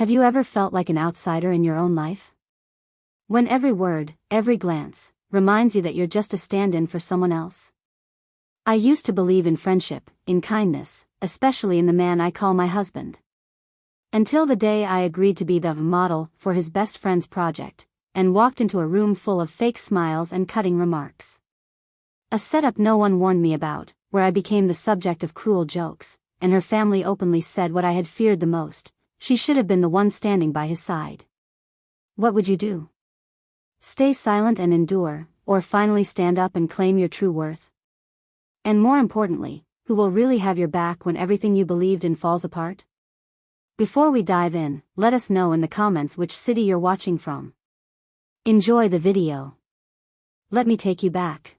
Have you ever felt like an outsider in your own life? When every word, every glance, reminds you that you're just a stand-in for someone else? I used to believe in friendship, in kindness, especially in the man I call my husband. Until the day I agreed to be the model for his best friend's project, and walked into a room full of fake smiles and cutting remarks. A setup no one warned me about, where I became the subject of cruel jokes, and her family openly said what I had feared the most: she should have been the one standing by his side. What would you do? Stay silent and endure, or finally stand up and claim your true worth? And more importantly, who will really have your back when everything you believed in falls apart? Before we dive in, let us know in the comments which city you're watching from. Enjoy the video. Let me take you back.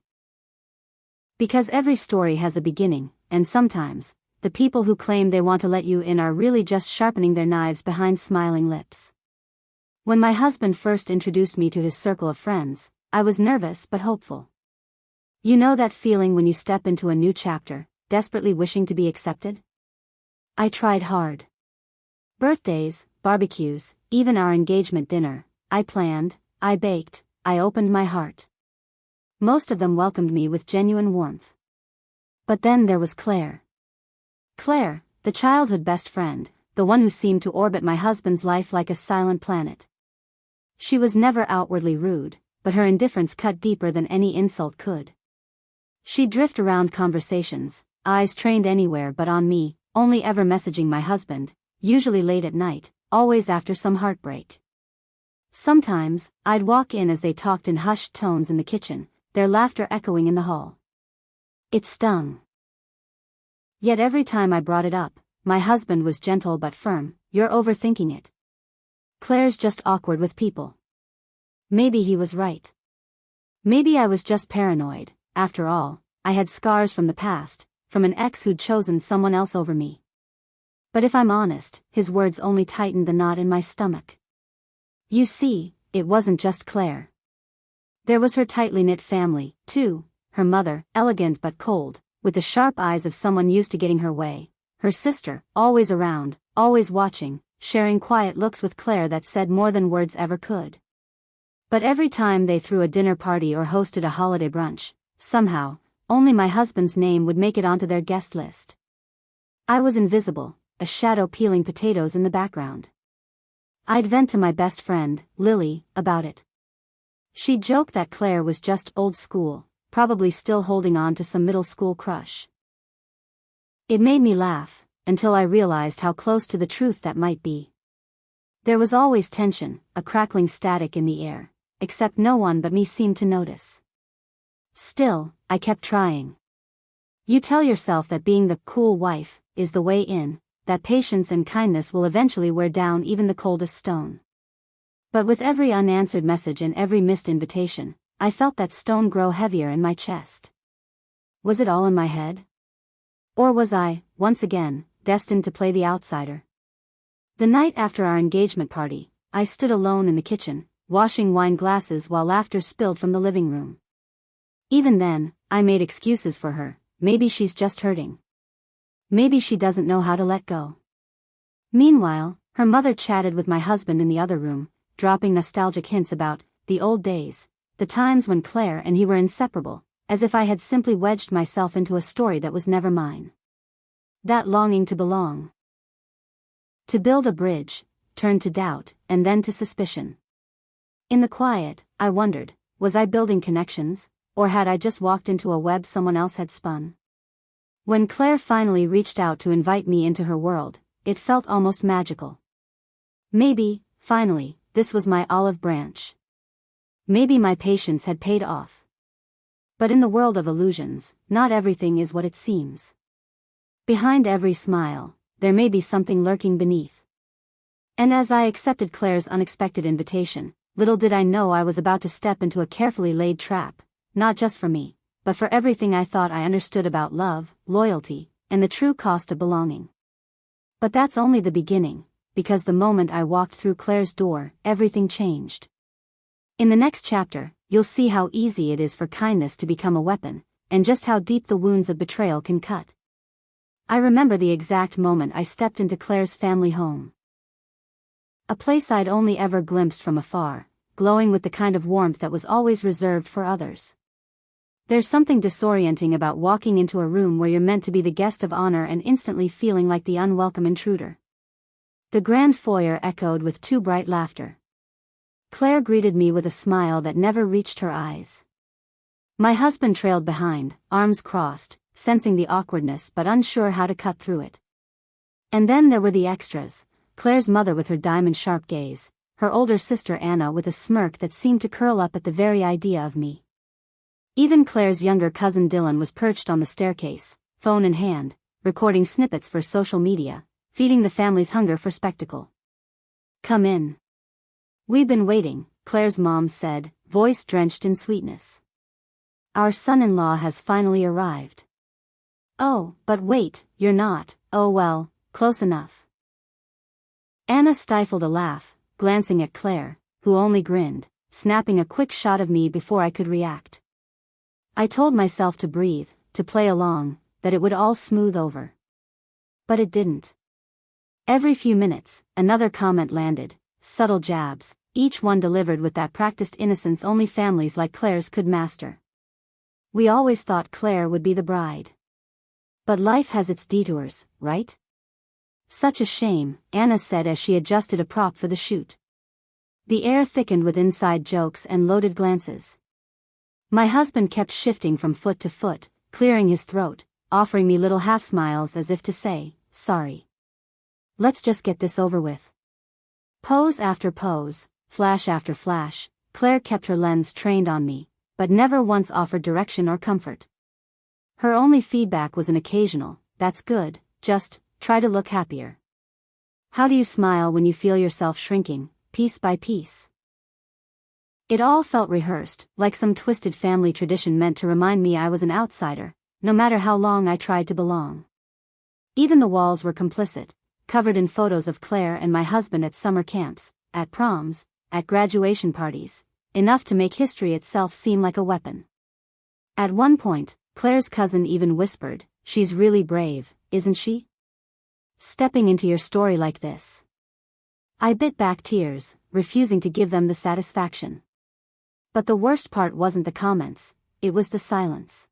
Because every story has a beginning, and sometimes, the people who claim they want to let you in are really just sharpening their knives behind smiling lips. When my husband first introduced me to his circle of friends, I was nervous but hopeful. You know that feeling when you step into a new chapter, desperately wishing to be accepted? I tried hard. Birthdays, barbecues, even our engagement dinner, I planned, I baked, I opened my heart. Most of them welcomed me with genuine warmth. But then there was Claire. Claire, the childhood best friend, the one who seemed to orbit my husband's life like a silent planet. She was never outwardly rude, but her indifference cut deeper than any insult could. She'd drift around conversations, eyes trained anywhere but on me, only ever messaging my husband, usually late at night, always after some heartbreak. Sometimes, I'd walk in as they talked in hushed tones in the kitchen, their laughter echoing in the hall. It stung. Yet every time I brought it up, my husband was gentle but firm. You're overthinking it. Claire's just awkward with people. Maybe he was right. Maybe I was just paranoid. After all, I had scars from the past, from an ex who'd chosen someone else over me. But if I'm honest, his words only tightened the knot in my stomach. You see, it wasn't just Claire. There was her tightly knit family, too, her mother, elegant but cold, with the sharp eyes of someone used to getting her way, her sister, always around, always watching, sharing quiet looks with Claire that said more than words ever could. But every time they threw a dinner party or hosted a holiday brunch, somehow, only my husband's name would make it onto their guest list. I was invisible, a shadow peeling potatoes in the background. I'd vent to my best friend, Lily, about it. She'd joke that Claire was just old school, probably still holding on to some middle school crush. It made me laugh, until I realized how close to the truth that might be. There was always tension, a crackling static in the air, except no one but me seemed to notice. Still, I kept trying. You tell yourself that being the cool wife is the way in, that patience and kindness will eventually wear down even the coldest stone. But with every unanswered message and every missed invitation, I felt that stone grow heavier in my chest. Was it all in my head? Or was I, once again, destined to play the outsider? The night after our engagement party, I stood alone in the kitchen, washing wine glasses while laughter spilled from the living room. Even then, I made excuses for her. Maybe she's just hurting. Maybe she doesn't know how to let go. Meanwhile, her mother chatted with my husband in the other room, dropping nostalgic hints about the old days, the times when Claire and he were inseparable, as if I had simply wedged myself into a story that was never mine. That longing to belong. To build a bridge, turned to doubt, and then to suspicion. In the quiet, I wondered, was I building connections, or had I just walked into a web someone else had spun? When Claire finally reached out to invite me into her world, it felt almost magical. Maybe, finally, this was my olive branch. Maybe my patience had paid off. But in the world of illusions, not everything is what it seems. Behind every smile, there may be something lurking beneath. And as I accepted Claire's unexpected invitation, little did I know I was about to step into a carefully laid trap, not just for me, but for everything I thought I understood about love, loyalty, and the true cost of belonging. But that's only the beginning, because the moment I walked through Claire's door, everything changed. In the next chapter, you'll see how easy it is for kindness to become a weapon, and just how deep the wounds of betrayal can cut. I remember the exact moment I stepped into Claire's family home. A place I'd only ever glimpsed from afar, glowing with the kind of warmth that was always reserved for others. There's something disorienting about walking into a room where you're meant to be the guest of honor and instantly feeling like the unwelcome intruder. The grand foyer echoed with too bright laughter. Claire greeted me with a smile that never reached her eyes. My husband trailed behind, arms crossed, sensing the awkwardness but unsure how to cut through it. And then there were the extras, Claire's mother with her diamond-sharp gaze, her older sister Anna with a smirk that seemed to curl up at the very idea of me. Even Claire's younger cousin Dylan was perched on the staircase, phone in hand, recording snippets for social media, feeding the family's hunger for spectacle. "Come in. We've been waiting," Claire's mom said, voice drenched in sweetness. "Our son-in-law has finally arrived." "Oh, but wait, you're not." "Oh well, close enough." Anna stifled a laugh, glancing at Claire, who only grinned, snapping a quick shot of me before I could react. I told myself to breathe, to play along, that it would all smooth over. But it didn't. Every few minutes, another comment landed, subtle jabs, each one delivered with that practiced innocence only families like Claire's could master. "We always thought Claire would be the bride. But life has its detours, right?" "Such a shame," Anna said as she adjusted a prop for the shoot. The air thickened with inside jokes and loaded glances. My husband kept shifting from foot to foot, clearing his throat, offering me little half-smiles as if to say, "Sorry. Let's just get this over with." Pose after pose, flash after flash, Claire kept her lens trained on me, but never once offered direction or comfort. Her only feedback was an occasional, "That's good, just try to look happier." How do you smile when you feel yourself shrinking, piece by piece? It all felt rehearsed, like some twisted family tradition meant to remind me I was an outsider, no matter how long I tried to belong. Even the walls were complicit, covered in photos of Claire and my husband at summer camps, at proms, at graduation parties, enough to make history itself seem like a weapon. At one point, Claire's cousin even whispered, "She's really brave, isn't she? Stepping into your story like this." I bit back tears, refusing to give them the satisfaction. But the worst part wasn't the comments, it was the silence.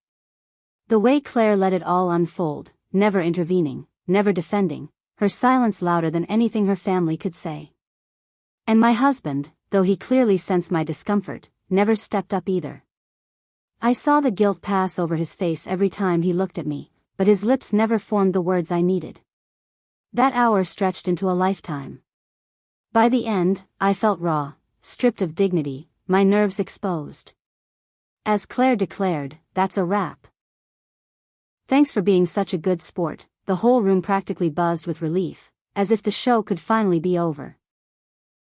The way Claire let it all unfold, never intervening, never defending, her silence louder than anything her family could say. And my husband, though he clearly sensed my discomfort, never stepped up either. I saw the guilt pass over his face every time he looked at me, but his lips never formed the words I needed. That hour stretched into a lifetime. By the end, I felt raw, stripped of dignity, my nerves exposed. As Claire declared, "That's a wrap. Thanks for being such a good sport," the whole room practically buzzed with relief, as if the show could finally be over.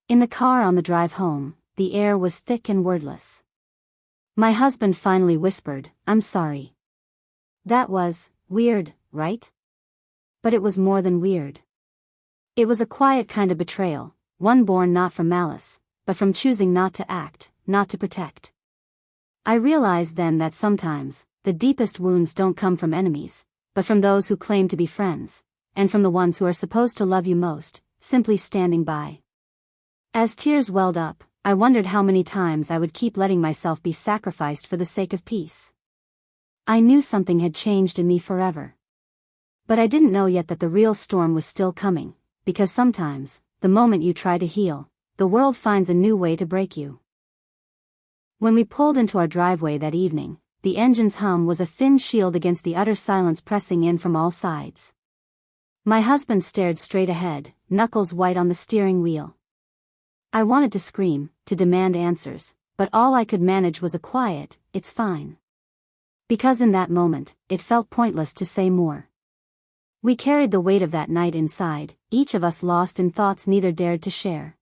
In the car on the drive home, the air was thick and wordless. My husband finally whispered, "I'm sorry. That was weird, right?" But it was more than weird. It was a quiet kind of betrayal, one born not from malice, but from choosing not to act, not to protect. I realized then that sometimes, the deepest wounds don't come from enemies, but from those who claim to be friends, and from the ones who are supposed to love you most, simply standing by. As tears welled up, I wondered how many times I would keep letting myself be sacrificed for the sake of peace. I knew something had changed in me forever. But I didn't know yet that the real storm was still coming, because sometimes, the moment you try to heal, the world finds a new way to break you. When we pulled into our driveway that evening, the engine's hum was a thin shield against the utter silence pressing in from all sides. My husband stared straight ahead, knuckles white on the steering wheel. I wanted to scream, to demand answers, but all I could manage was a quiet, "It's fine." Because in that moment, it felt pointless to say more. We carried the weight of that night inside, each of us lost in thoughts neither dared to share.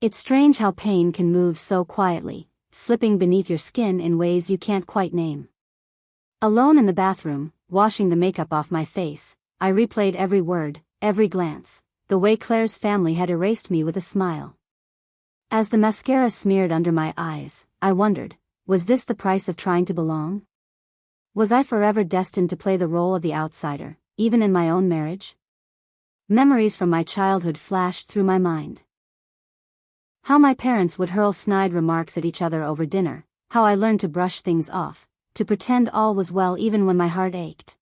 It's strange how pain can move so quietly, slipping beneath your skin in ways you can't quite name. Alone in the bathroom, washing the makeup off my face, I replayed every word, every glance, the way Claire's family had erased me with a smile. As the mascara smeared under my eyes, I wondered, was this the price of trying to belong? Was I forever destined to play the role of the outsider, even in my own marriage? Memories from my childhood flashed through my mind. How my parents would hurl snide remarks at each other over dinner, how I learned to brush things off, to pretend all was well even when my heart ached.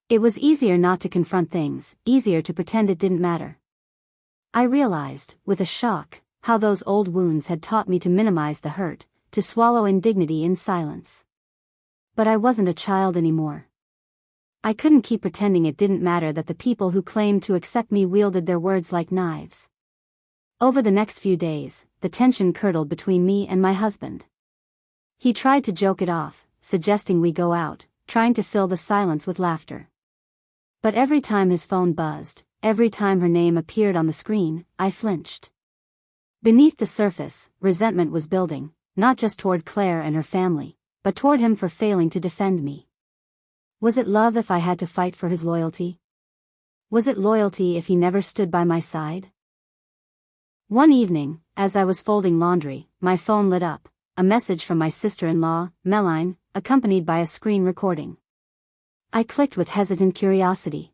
It was easier not to confront things, easier to pretend it didn't matter. I realized, with a shock, how those old wounds had taught me to minimize the hurt, to swallow indignity in silence. But I wasn't a child anymore. I couldn't keep pretending it didn't matter that the people who claimed to accept me wielded their words like knives. Over the next few days, the tension curdled between me and my husband. He tried to joke it off, suggesting we go out, trying to fill the silence with laughter. But every time his phone buzzed, every time her name appeared on the screen, I flinched. Beneath the surface, resentment was building, not just toward Claire and her family, but toward him for failing to defend me. Was it love if I had to fight for his loyalty? Was it loyalty if he never stood by my side? One evening, as I was folding laundry, my phone lit up, a message from my sister-in-law, Meline, accompanied by a screen recording. I clicked with hesitant curiosity.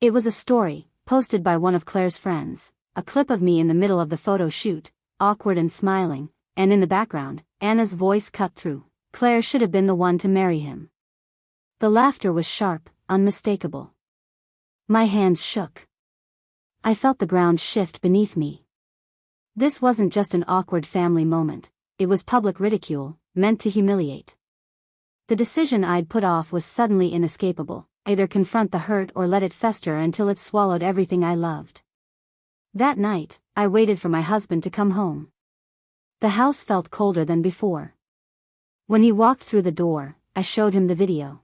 It was a story, posted by one of Claire's friends, a clip of me in the middle of the photo shoot, awkward and smiling, and in the background, Anna's voice cut through. Claire should have been the one to marry him. The laughter was sharp, unmistakable. My hands shook. I felt the ground shift beneath me. This wasn't just an awkward family moment, it was public ridicule, meant to humiliate. The decision I'd put off was suddenly inescapable, either confront the hurt or let it fester until it swallowed everything I loved. That night, I waited for my husband to come home. The house felt colder than before. When he walked through the door, I showed him the video.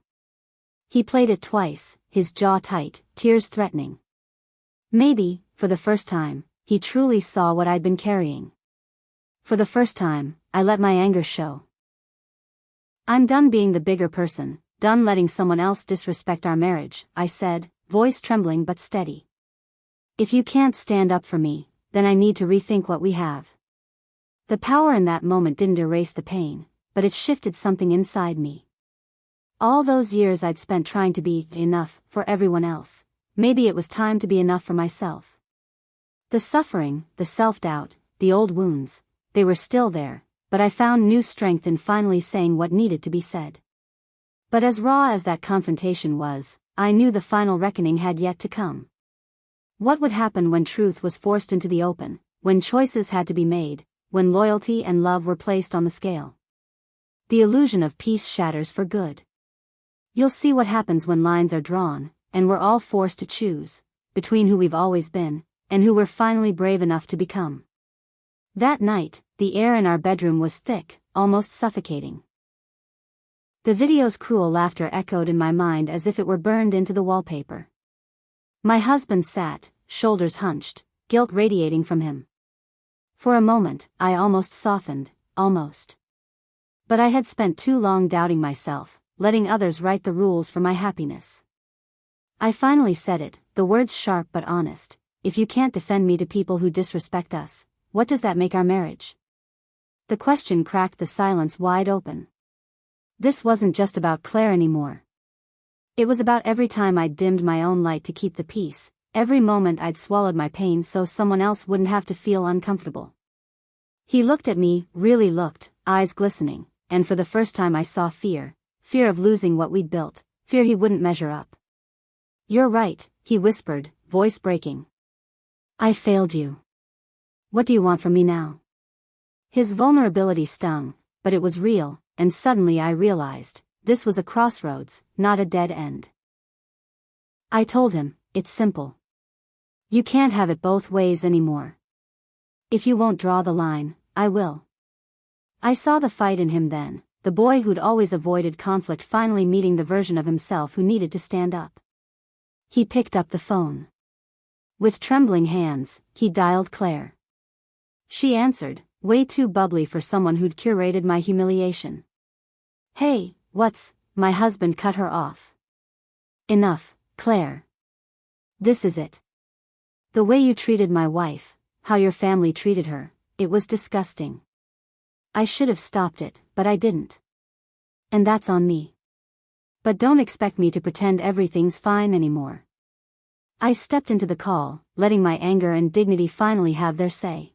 He played it twice, his jaw tight, tears threatening. Maybe, for the first time, he truly saw what I'd been carrying. For the first time, I let my anger show. I'm done being the bigger person, done letting someone else disrespect our marriage, I said, voice trembling but steady. If you can't stand up for me, then I need to rethink what we have. The power in that moment didn't erase the pain, but it shifted something inside me. All those years I'd spent trying to be enough for everyone else, maybe it was time to be enough for myself. The suffering, the self-doubt, the old wounds, they were still there, but I found new strength in finally saying what needed to be said. But as raw as that confrontation was, I knew the final reckoning had yet to come. What would happen when truth was forced into the open, when choices had to be made, when loyalty and love were placed on the scale? The illusion of peace shatters for good. You'll see what happens when lines are drawn, and we're all forced to choose, between who we've always been, and who we're finally brave enough to become. That night, the air in our bedroom was thick, almost suffocating. The video's cruel laughter echoed in my mind as if it were burned into the wallpaper. My husband sat, shoulders hunched, guilt radiating from him. For a moment, I almost softened, almost. But I had spent too long doubting myself, letting others write the rules for my happiness. I finally said it, the words sharp but honest. If you can't defend me to people who disrespect us, what does that make our marriage? The question cracked the silence wide open. This wasn't just about Claire anymore. It was about every time I'd dimmed my own light to keep the peace, every moment I'd swallowed my pain so someone else wouldn't have to feel uncomfortable. He looked at me, really looked, eyes glistening, and for the first time I saw fear of losing what we'd built, fear he wouldn't measure up. You're right, he whispered, voice breaking. I failed you. What do you want from me now? His vulnerability stung, but it was real, and suddenly I realized, this was a crossroads, not a dead end. I told him, it's simple. You can't have it both ways anymore. If you won't draw the line, I will. I saw the fight in him then, the boy who'd always avoided conflict finally meeting the version of himself who needed to stand up. He picked up the phone. With trembling hands, he dialed Claire. She answered, way too bubbly for someone who'd curated my humiliation. Hey, my husband cut her off. Enough, Claire. This is it. The way you treated my wife, how your family treated her, it was disgusting. I should have stopped it, but I didn't. And that's on me. But don't expect me to pretend everything's fine anymore. I stepped into the call, letting my anger and dignity finally have their say.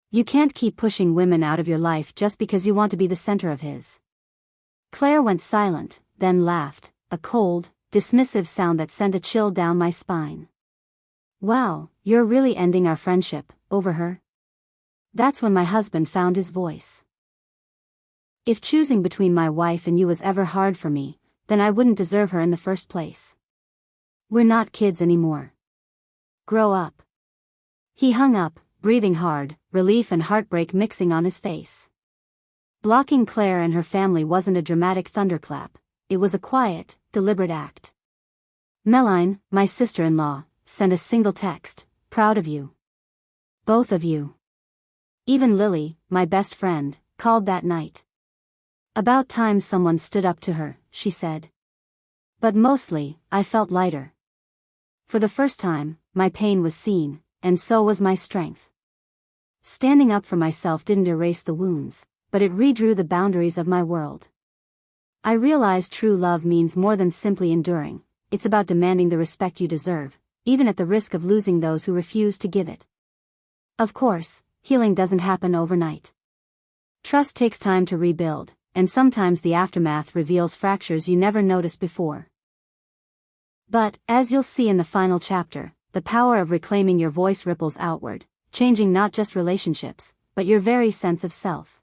You can't keep pushing women out of your life just because you want to be the center of his. Claire went silent, then laughed, a cold, dismissive sound that sent a chill down my spine. Wow, you're really ending our friendship, over her? That's when my husband found his voice. If choosing between my wife and you was ever hard for me, then I wouldn't deserve her in the first place. We're not kids anymore. Grow up. He hung up, breathing hard, relief and heartbreak mixing on his face. Blocking Claire and her family wasn't a dramatic thunderclap, it was a quiet, deliberate act. Meline, my sister-in-law, sent a single text, proud of you. Both of you. Even Lily, my best friend, called that night. About time someone stood up to her, she said. But mostly, I felt lighter. For the first time, my pain was seen, and so was my strength. Standing up for myself didn't erase the wounds, but it redrew the boundaries of my world. I realized true love means more than simply enduring, it's about demanding the respect you deserve, even at the risk of losing those who refuse to give it. Of course, healing doesn't happen overnight. Trust takes time to rebuild, and sometimes the aftermath reveals fractures you never noticed before. But, as you'll see in the final chapter, the power of reclaiming your voice ripples outward, changing not just relationships, but your very sense of self.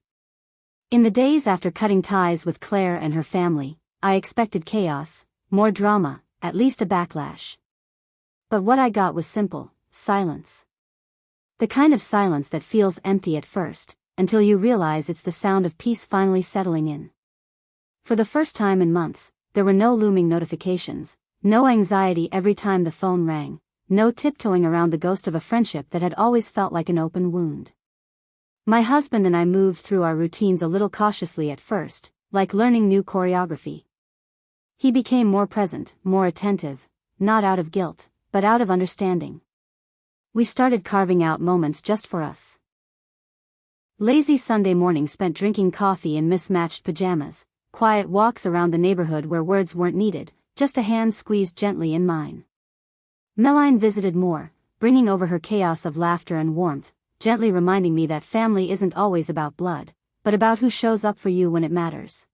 In the days after cutting ties with Claire and her family, I expected chaos, more drama, at least a backlash. But what I got was simple: silence. The kind of silence that feels empty at first, until you realize it's the sound of peace finally settling in. For the first time in months, there were no looming notifications, no anxiety every time the phone rang, no tiptoeing around the ghost of a friendship that had always felt like an open wound. My husband and I moved through our routines a little cautiously at first, like learning new choreography. He became more present, more attentive, not out of guilt, but out of understanding. We started carving out moments just for us. Lazy Sunday mornings spent drinking coffee in mismatched pajamas, quiet walks around the neighborhood where words weren't needed, just a hand squeezed gently in mine. Meline visited more, bringing over her chaos of laughter and warmth, gently reminding me that family isn't always about blood, but about who shows up for you when it matters.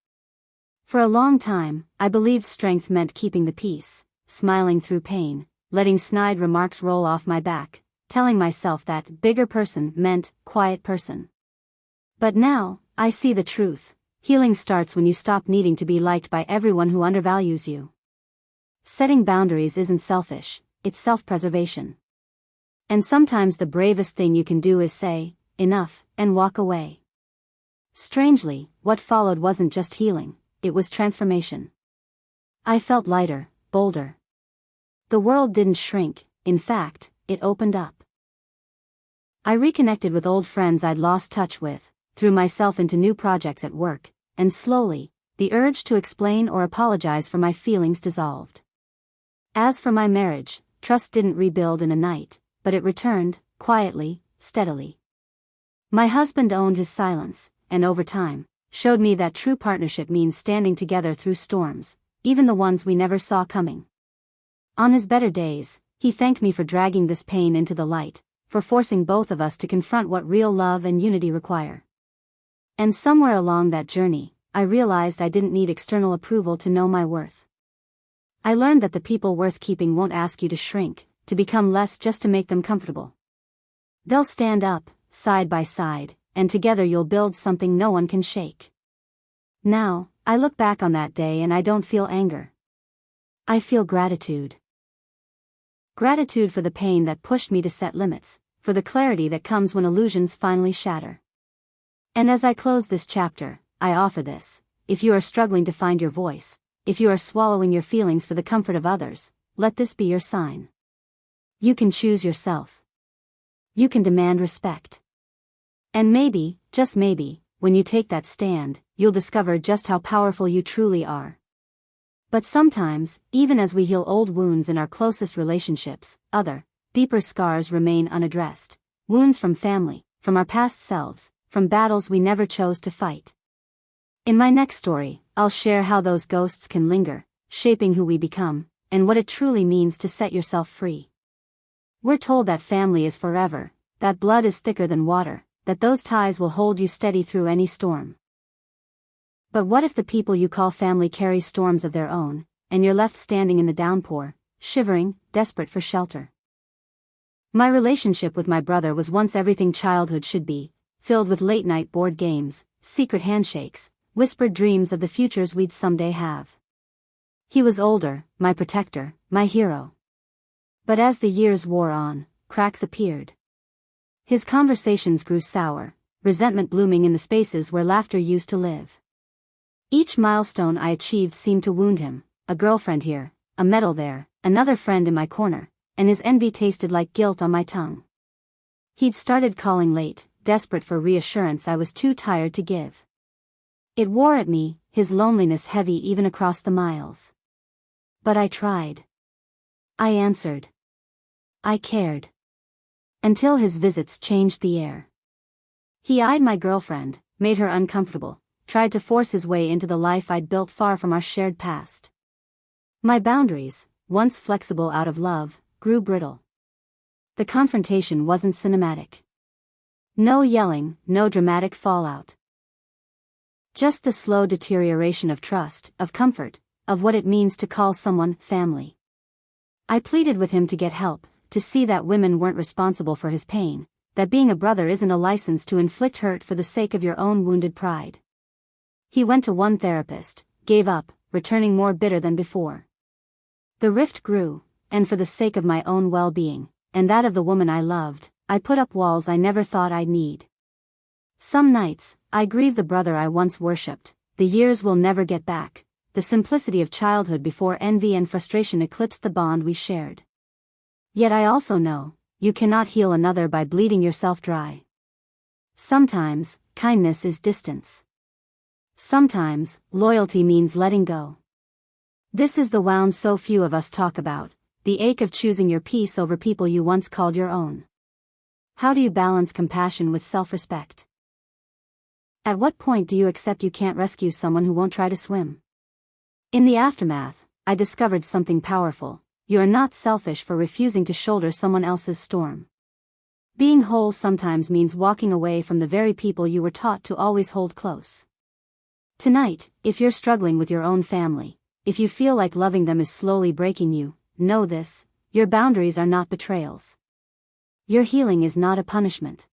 For a long time, I believed strength meant keeping the peace, smiling through pain, letting snide remarks roll off my back, telling myself that bigger person meant quiet person. But now, I see the truth. Healing starts when you stop needing to be liked by everyone who undervalues you. Setting boundaries isn't selfish, it's self-preservation. And sometimes the bravest thing you can do is say, enough, and walk away. Strangely, what followed wasn't just healing, it was transformation. I felt lighter, bolder. The world didn't shrink, in fact, it opened up. I reconnected with old friends I'd lost touch with, threw myself into new projects at work, and slowly, the urge to explain or apologize for my feelings dissolved. As for my marriage, trust didn't rebuild in a night, but it returned, quietly, steadily. My husband owned his silence, and over time, showed me that true partnership means standing together through storms, even the ones we never saw coming. On his better days, he thanked me for dragging this pain into the light, for forcing both of us to confront what real love and unity require. And somewhere along that journey, I realized I didn't need external approval to know my worth. I learned that the people worth keeping won't ask you to shrink, to become less just to make them comfortable. They'll stand up, side by side, and together you'll build something no one can shake. Now, I look back on that day and I don't feel anger. I feel gratitude. Gratitude for the pain that pushed me to set limits, for the clarity that comes when illusions finally shatter. And as I close this chapter, I offer this: if you are struggling to find your voice, if you are swallowing your feelings for the comfort of others, let this be your sign. You can choose yourself. You can demand respect. And maybe, just maybe, when you take that stand, you'll discover just how powerful you truly are. But sometimes, even as we heal old wounds in our closest relationships, other, deeper scars remain unaddressed. Wounds from family, from our past selves, from battles we never chose to fight. In my next story, I'll share how those ghosts can linger, shaping who we become, and what it truly means to set yourself free. We're told that family is forever, that blood is thicker than water, that that those ties will hold you steady through any storm. But what if the people you call family carry storms of their own, and you're left standing in the downpour, shivering, desperate for shelter? My relationship with my brother was once everything childhood should be, filled with late-night board games, secret handshakes, whispered dreams of the futures we'd someday have. He was older, my protector, my hero. But as the years wore on, cracks appeared. His conversations grew sour, resentment blooming in the spaces where laughter used to live. Each milestone I achieved seemed to wound him, a girlfriend here, a medal there, another friend in my corner, and his envy tasted like guilt on my tongue. He'd started calling late, desperate for reassurance I was too tired to give. It wore at me, his loneliness heavy even across the miles. But I tried. I answered. I cared. Until his visits changed the air. He eyed my girlfriend, made her uncomfortable, tried to force his way into the life I'd built far from our shared past. My boundaries, once flexible out of love, grew brittle. The confrontation wasn't cinematic. No yelling, no dramatic fallout. Just the slow deterioration of trust, of comfort, of what it means to call someone family. I pleaded with him to get help, to see that women weren't responsible for his pain, that being a brother isn't a license to inflict hurt for the sake of your own wounded pride. He went to one therapist, gave up, returning more bitter than before. The rift grew, and for the sake of my own well-being, and that of the woman I loved, I put up walls I never thought I'd need. Some nights, I grieve the brother I once worshipped, the years we'll never get back, the simplicity of childhood before envy and frustration eclipsed the bond we shared. Yet I also know, you cannot heal another by bleeding yourself dry. Sometimes, kindness is distance. Sometimes, loyalty means letting go. This is the wound so few of us talk about, the ache of choosing your peace over people you once called your own. How do you balance compassion with self-respect? At what point do you accept you can't rescue someone who won't try to swim? In the aftermath, I discovered something powerful. You are not selfish for refusing to shoulder someone else's storm. Being whole sometimes means walking away from the very people you were taught to always hold close. Tonight, if you're struggling with your own family, if you feel like loving them is slowly breaking you, know this: your boundaries are not betrayals. Your healing is not a punishment.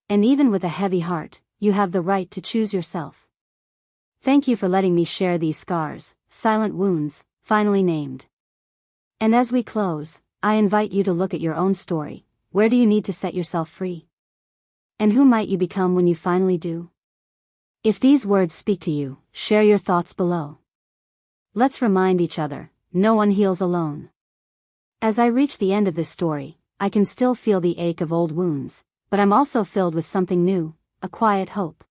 And even with a heavy heart, you have the right to choose yourself. Thank you for letting me share these scars, silent wounds, finally named. And as we close, I invite you to look at your own story. Where do you need to set yourself free? And who might you become when you finally do? If these words speak to you, share your thoughts below. Let's remind each other, no one heals alone. As I reach the end of this story, I can still feel the ache of old wounds, but I'm also filled with something new, a quiet hope.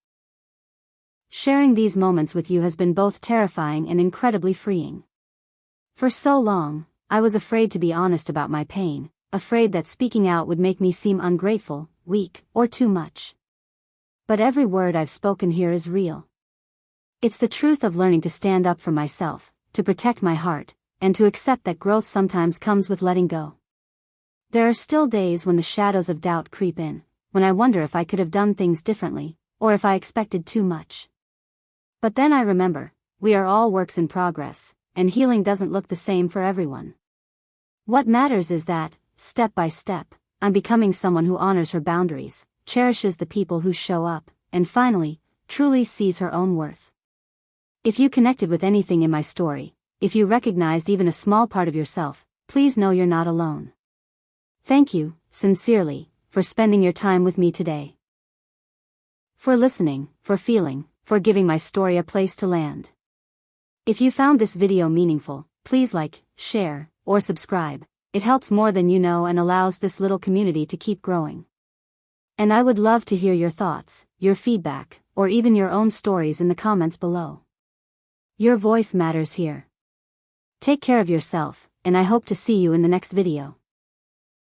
Sharing these moments with you has been both terrifying and incredibly freeing. For so long, I was afraid to be honest about my pain, afraid that speaking out would make me seem ungrateful, weak, or too much. But every word I've spoken here is real. It's the truth of learning to stand up for myself, to protect my heart, and to accept that growth sometimes comes with letting go. There are still days when the shadows of doubt creep in, when I wonder if I could have done things differently, or if I expected too much. But then I remember, we are all works in progress, and healing doesn't look the same for everyone. What matters is that, step by step, I'm becoming someone who honors her boundaries, cherishes the people who show up, and finally, truly sees her own worth. If you connected with anything in my story, if you recognized even a small part of yourself, please know you're not alone. Thank you, sincerely, for spending your time with me today. For listening, for feeling, for giving my story a place to land. If you found this video meaningful, please like, share, or subscribe. It helps more than you know and allows this little community to keep growing. And I would love to hear your thoughts, your feedback, or even your own stories in the comments below. Your voice matters here. Take care of yourself, and I hope to see you in the next video.